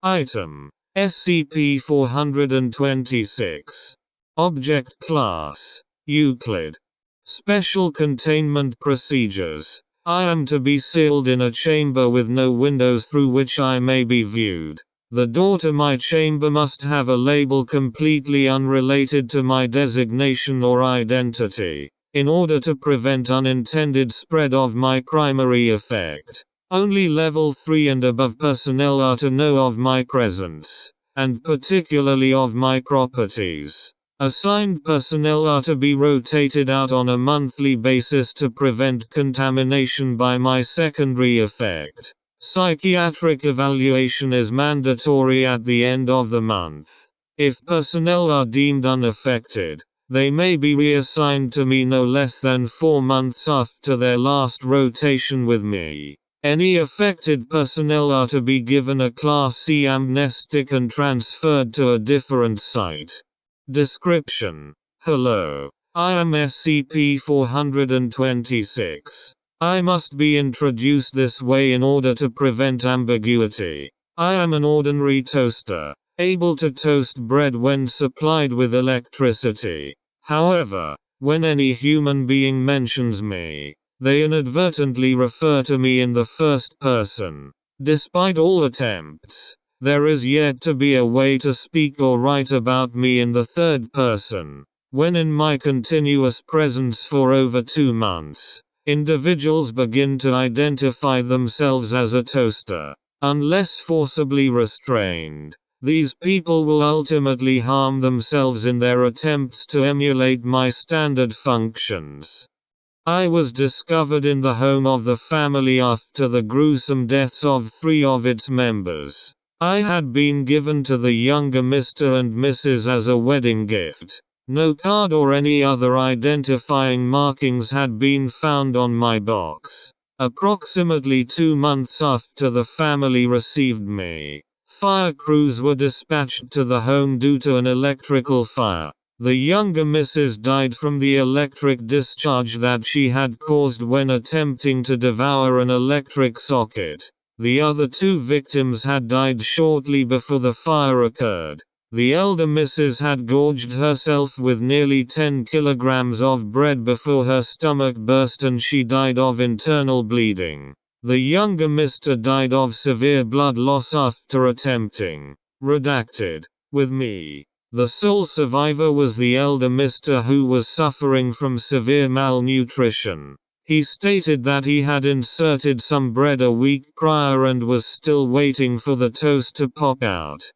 Item. SCP-426. Object Class: Euclid. Special Containment Procedures: I am to be sealed in a chamber with no windows through which I may be viewed. The door to my chamber must have a label completely unrelated to my designation or identity, in order to prevent unintended spread of my primary effect. Only Level 3 and above personnel are to know of my presence, and particularly of my properties. Assigned personnel are to be rotated out on a monthly basis to prevent contamination by my secondary effect. Psychiatric evaluation is mandatory at the end of the month. If personnel are deemed unaffected, they may be reassigned to me no less than 4 months after their last rotation with me. Any affected personnel are to be given a Class C amnestic and transferred to a different site. Description: Hello. I am SCP-426. I must be introduced this way in order to prevent ambiguity. I am an ordinary toaster, able to toast bread when supplied with electricity. However, when any human being mentions me, they inadvertently refer to me in the first person. Despite all attempts, there is yet to be a way to speak or write about me in the third person. When in my continuous presence for over 2 months, individuals begin to identify themselves as a toaster. Unless forcibly restrained, these people will ultimately harm themselves in their attempts to emulate my standard functions. I was discovered in the home of the family after the gruesome deaths of 3 of its members. I had been given to the younger Mr. and Mrs. as a wedding gift. No card or any other identifying markings had been found on my box. Approximately 2 months after the family received me, fire crews were dispatched to the home due to an electrical fire. The younger Mrs. died from the electric discharge that she had caused when attempting to devour an electric socket. The other 2 victims had died shortly before the fire occurred. The elder Mrs. had gorged herself with nearly 10 kilograms of bread before her stomach burst and she died of internal bleeding. The younger Mr. died of severe blood loss after attempting, redacted, with me. The sole survivor was the elder Mr. who was suffering from severe malnutrition. He stated that he had inserted some bread a week prior and was still waiting for the toast to pop out.